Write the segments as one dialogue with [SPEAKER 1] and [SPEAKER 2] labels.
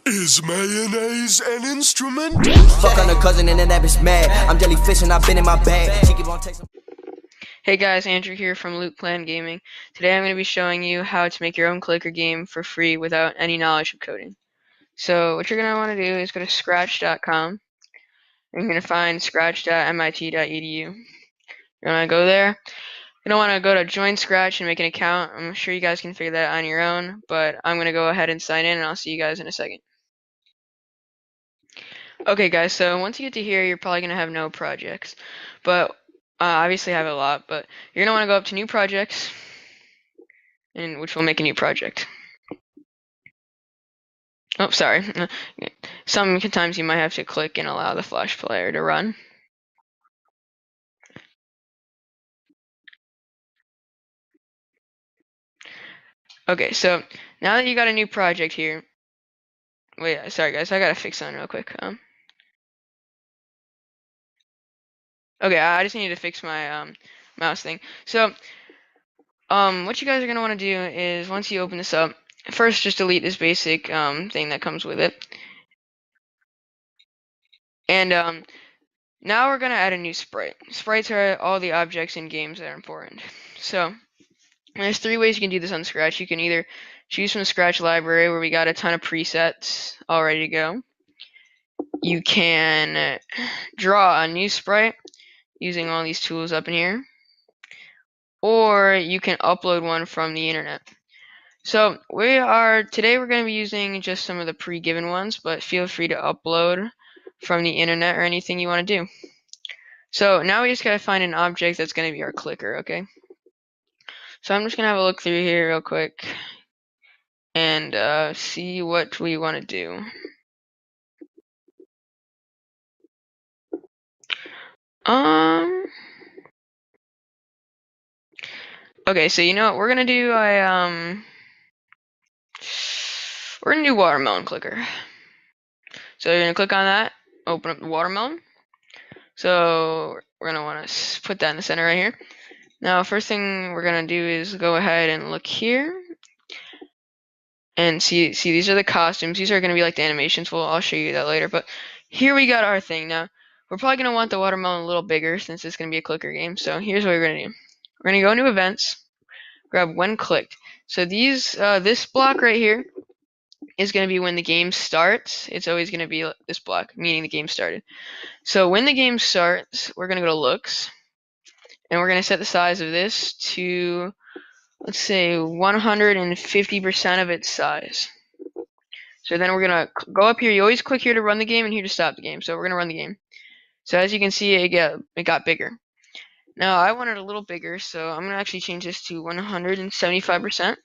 [SPEAKER 1] Is mayonnaise an instrument?
[SPEAKER 2] Fuck on a cousin and then that bitch mad. I'm jellyfish and I've been in my bag. She keep on texting.
[SPEAKER 3] Hey guys, Andrew here from Loot Plan Gaming. Today I'm going to be showing you how to make your own clicker game for free without any knowledge of coding. So what you're going to want to do is go to scratch.com. You're going to find scratch.mit.edu. You're going to go there. You're going to want to go to join Scratch and make an account. I'm sure you guys can figure that out on your own, but I'm going to go ahead and sign in and I'll see you guys in a second. Okay guys, so once you get to here, you're probably going to have no projects, but obviously I have a lot, but you're going to want to go up to new projects, and which will make a new project. Oh, sorry. Sometimes you might have to click and allow the Flash player to run. Okay, so now that you got a new project here, wait, sorry guys, I gotta fix something real quick. Okay, I just need to fix my mouse thing. So, what you guys are gonna want to do is once you open this up, first just delete this basic thing that comes with it, and now we're gonna add a new sprite. Sprites are all the objects in games that are important. So there's three ways you can do this on Scratch. You can either choose from the Scratch library where we got a ton of presets all ready to go. You can draw a new sprite using all these tools up in here, or you can upload one from the internet. So today we're going to be using just some of the pre-given ones, but feel free to upload from the internet or anything you want to do. So now we just got to find an object that's going to be our clicker, okay? So I'm just going to have a look through here real quick and see what we want to do. Okay, so you know what we're gonna do? We're gonna do watermelon clicker. So you're gonna click on that, open up the watermelon. So we're gonna want to put that in the center right here. Now, first thing we're gonna do is go ahead and look here. And see these are the costumes. These are going to be like the animations. Well, I'll show you that later. But here we got our thing. Now, we're probably going to want the watermelon a little bigger since it's going to be a clicker game. So here's what we're going to do. We're going to go into events, grab when clicked. So this block right here is going to be when the game starts. It's always going to be this block, meaning the game started. So when the game starts, we're going to go to looks, and we're going to set the size of this to, let's say, 150% of its size. So then we're going to go up here. You always click here to run the game and here to stop the game. So we're going to run the game. So as you can see, it got bigger. Now I want it a little bigger, so I'm going to actually change this to 175%.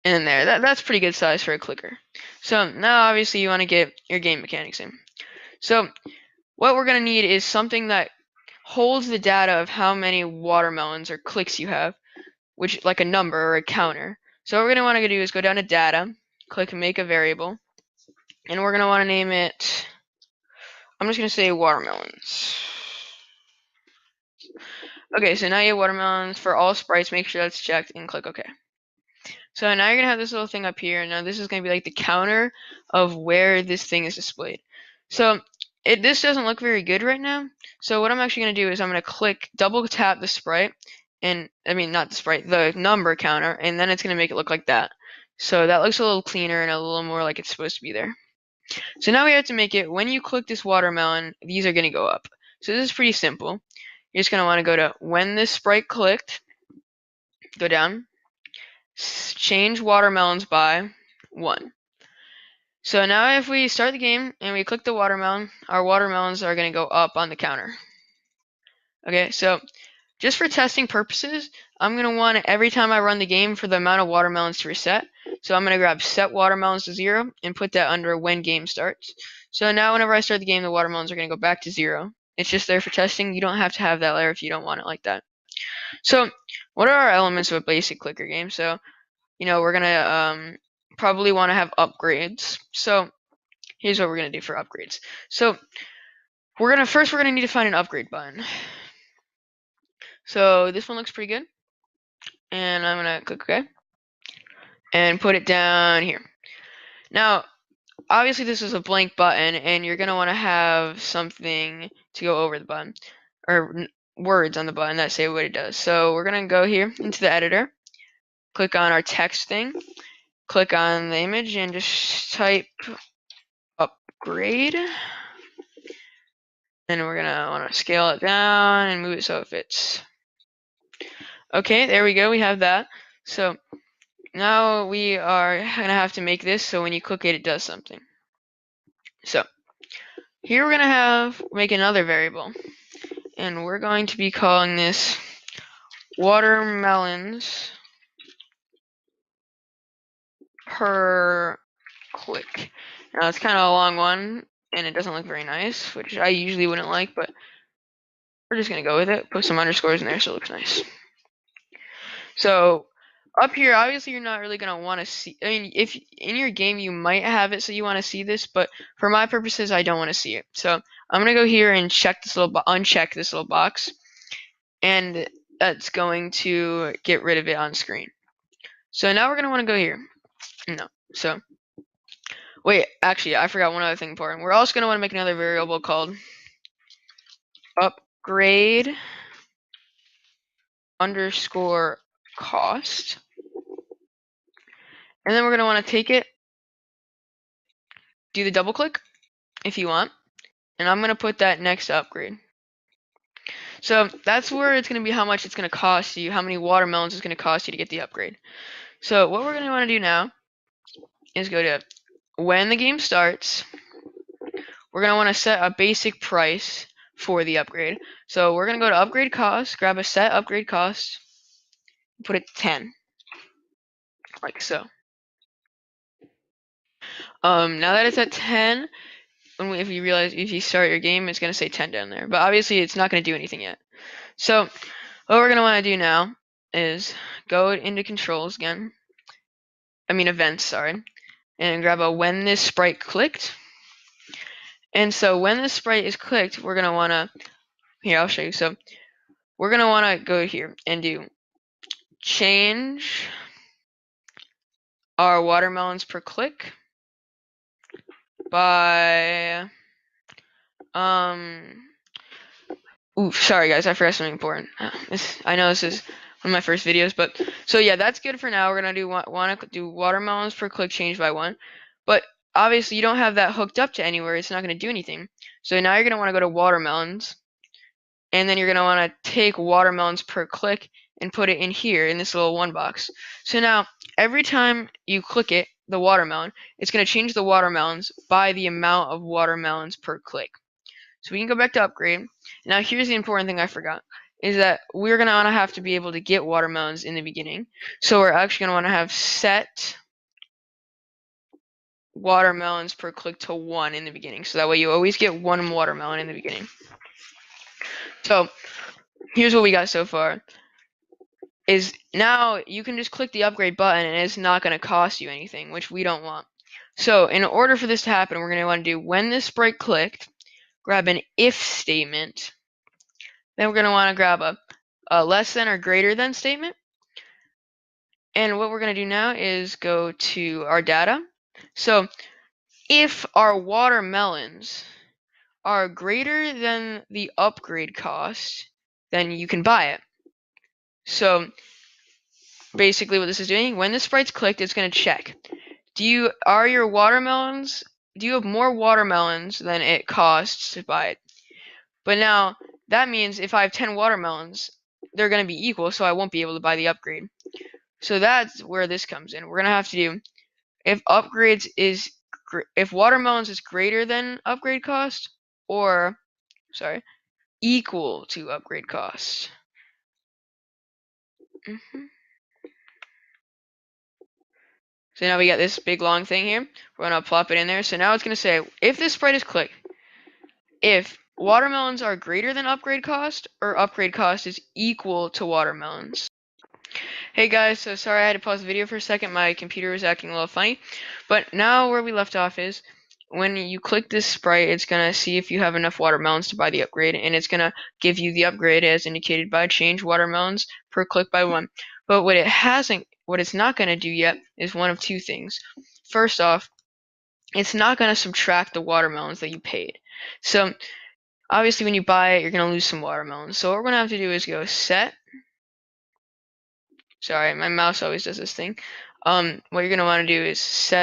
[SPEAKER 3] And there, that's pretty good size for a clicker. So now obviously you want to get your game mechanics in. So what we're going to need is something that holds the data of how many watermelons or clicks you have, which like a number or a counter. So what we're going to want to do is go down to data, click make a variable, and we're going to want to name it, I'm just going to say watermelons. Okay, so now you have watermelons for all sprites. Make sure that's checked and click OK. So now you're going to have this little thing up here. Now this is going to be like the counter of where this thing is displayed. So this doesn't look very good right now. So what I'm actually going to do is I'm going to double tap the sprite, and I mean not the sprite, the number counter, and then it's going to make it look like that. So that looks a little cleaner and a little more like it's supposed to be there. So now we have to make it, when you click this watermelon, these are going to go up. So this is pretty simple. You're just going to want to go to when this sprite clicked, go down, change watermelons by 1. So now if we start the game and we click the watermelon, our watermelons are going to go up on the counter. Okay, so just for testing purposes, I'm going to want every time I run the game for the amount of watermelons to reset. So I'm going to grab set watermelons to 0 and put that under when game starts. So now whenever I start the game, the watermelons are going to go back to 0. It's just there for testing. You don't have to have that layer if you don't want it like that. So what are our elements of a basic clicker game? So, we're going to probably want to have upgrades. So here's what we're going to do for upgrades. So we're going to need to find an upgrade button. So this one looks pretty good. And I'm going to click OK. And put it down here. Now, obviously this is a blank button, and you're going to want to have something to go over the button, or words on the button that say what it does. So we're going to go here into the editor, click on our text thing, click on the image, and just type upgrade. And we're going to want to scale it down and move it so it fits. Okay, there we go, we have that. So now we are going to have to make this so when you click it, it does something. So here we're going to make another variable, and we're going to be calling this watermelons per click. Now it's kind of a long one, and it doesn't look very nice, which I usually wouldn't like, but we're just going to go with it. Put some underscores in there so it looks nice. So up here, obviously you're not really going to want to see, I mean, if in your game you might have it so you want to see this, but for my purposes I don't want to see it. So I'm going to go here and check this little uncheck this little box, and that's going to get rid of it on screen. So now we're going to want to go here. No. So wait, actually I forgot one other thing important. We're also going to want to make another variable called upgrade underscore cost. And then we're going to want to take it, do the double click if you want, and I'm going to put that next to upgrade. So that's where it's going to be how much it's going to cost you, how many watermelons it's going to cost you to get the upgrade. So what we're going to want to do now is go to when the game starts, we're going to want to set a basic price for the upgrade. So we're going to go to upgrade cost, grab a set upgrade cost, put it 10, like so. Now that it's at 10, if you start your game, it's going to say 10 down there. But obviously, it's not going to do anything yet. So what we're going to want to do now is go into controls again. I mean events, sorry. And grab a when this sprite clicked. And so when this sprite is clicked, we're going to want to, here, I'll show you. So we're going to want to go here and do change our watermelons per click by sorry guys, I forgot something important. I know this is one of my first videos, but so yeah, that's good for now. We're gonna do watermelons per click change by 1, but obviously you don't have that hooked up to anywhere. It's not gonna do anything. So now you're gonna want to go to watermelons, and then you're gonna want to take watermelons per click and put it in here in this little 1 box. So now every time you click it, the watermelon, it's gonna change the watermelons by the amount of watermelons per click. So we can go back to upgrade. Now here's the important thing I forgot, is that we're going to want to have to be able to get watermelons in the beginning. So we're actually going to want to have set watermelons per click to 1 in the beginning. So that way you always get 1 watermelon in the beginning. So here's what we got so far. Is now you can just click the upgrade button and it's not going to cost you anything, which we don't want. So in order for this to happen, we're going to want to do when this sprite clicked, grab an if statement. Then we're going to want to grab a less than or greater than statement. And what we're going to do now is go to our data. So if our watermelons are greater than the upgrade cost, then you can buy it. So basically what this is doing, when the sprite's clicked, it's going to check. Do you have more watermelons than it costs to buy it? But now that means if I have 10 watermelons, they're going to be equal, so I won't be able to buy the upgrade. So that's where this comes in. We're going to have to do if watermelons is greater than upgrade cost, or equal to upgrade cost. So now we got this big long thing here. We're going to plop it in there. So now it's going to say if this sprite is clicked, if watermelons are greater than upgrade cost, or upgrade cost is equal to watermelons. Hey guys, so sorry I had to pause the video for a second. My computer was acting a little funny. But now where we left off is when you click this sprite, it's going to see if you have enough watermelons to buy the upgrade, and it's going to give you the upgrade as indicated by change watermelons per click by 1. But what it's not going to do yet is one of 2 things. First off, it's not going to subtract the watermelons that you paid. So obviously when you buy it, you're going to lose some watermelons. So what we're going to have to do is go set. Sorry, my mouse always does this thing. What you're going to want to do is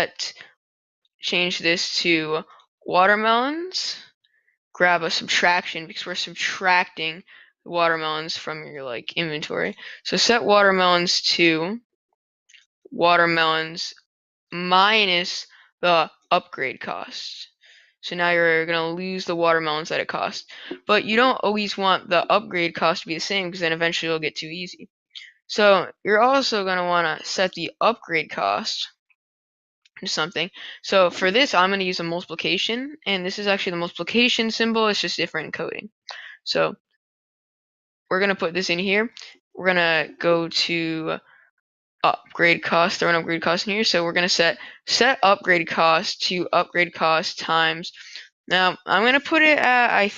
[SPEAKER 3] change this to watermelons, grab a subtraction because we're subtracting the watermelons from your like inventory. So set watermelons to watermelons minus the upgrade cost. So now you're going to lose the watermelons that it costs. But you don't always want the upgrade cost to be the same because then eventually it'll get too easy. So you're also going to want to set the upgrade cost to something. So for this, I'm going to use a multiplication, and this is actually the multiplication symbol. It's just different encoding. So we're going to put this in here. We're going to go to upgrade cost, throw an upgrade cost in here. So we're going to set upgrade cost to upgrade cost times. Now I'm going to put it at, I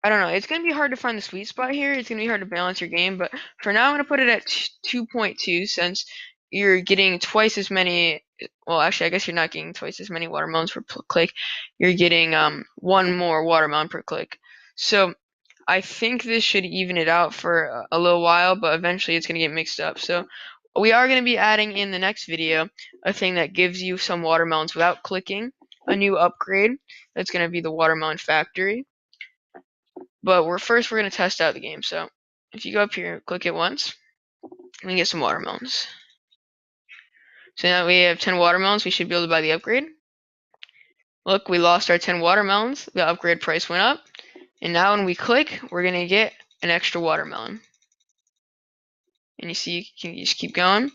[SPEAKER 3] don't know, it's going to be hard to find the sweet spot here. It's going to be hard to balance your game, but for now I'm going to put it at 2.2 since you're getting twice as many, well actually I guess you're not getting twice as many watermelons per click. You're getting one more watermelon per click. So I think this should even it out for a little while, but eventually it's going to get mixed up. So we are going to be adding in the next video a thing that gives you some watermelons without clicking, a new upgrade. That's going to be the watermelon factory. But we're going to test out the game. So if you go up here, click it once, and we get some watermelons. So now we have 10 watermelons. We should be able to buy the upgrade. Look, we lost our 10 watermelons. The upgrade price went up. And now when we click, we're going to get an extra watermelon. And you see, you can just keep going.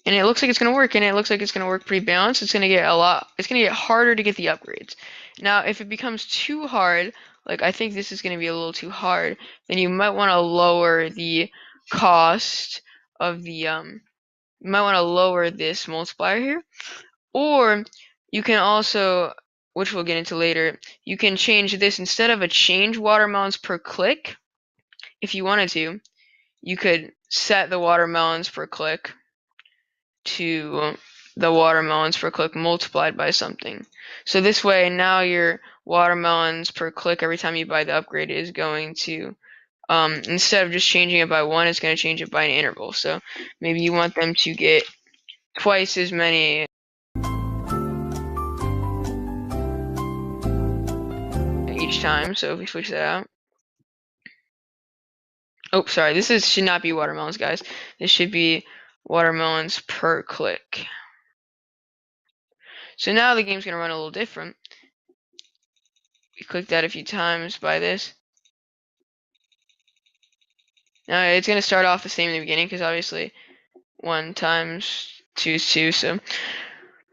[SPEAKER 3] And it looks like it's going to work, and it looks like it's going to work pretty balanced. It's going to get harder to get the upgrades. Now, if it becomes too hard, like I think this is going to be a little too hard, then you might want to lower the cost of the, you might want to lower this multiplier here. Or you can also, which we'll get into later, you can change this instead of a change watermelons per click. If you wanted to, you could set the watermelons per click to the watermelons per click multiplied by something. So this way, now your watermelons per click every time you buy the upgrade is going to, instead of just changing it by 1, it's going to change it by an interval. So maybe you want them to get twice as many each time. So if we switch that out. Oh, sorry, this should not be watermelons, guys. This should be watermelons per click. So now the game's going to run a little different. We click that a few times by this. Now it's going to start off the same in the beginning because obviously 1 times 2 is 2. So,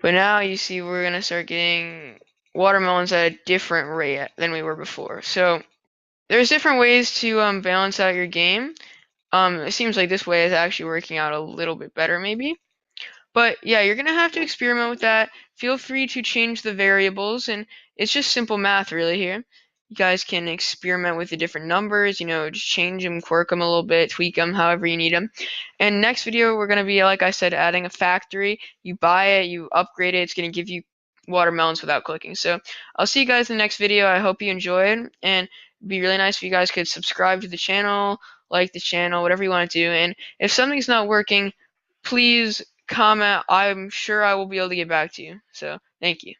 [SPEAKER 3] but now you see we're going to start getting watermelons at a different rate than we were before. So there's different ways to balance out your game. It seems like this way is actually working out a little bit better maybe. But yeah, you're going to have to experiment with that. Feel free to change the variables, and it's just simple math really here. You guys can experiment with the different numbers, just change them, quirk them a little bit, tweak them however you need them. And next video, we're going to be, like I said, adding a factory. You buy it, you upgrade it, it's going to give you watermelons without clicking. So I'll see you guys in the next video. I hope you enjoyed, and it'd be really nice if you guys could subscribe to the channel, like the channel, whatever you want to do. And if something's not working, please comment. I'm sure I will be able to get back to you. So thank you.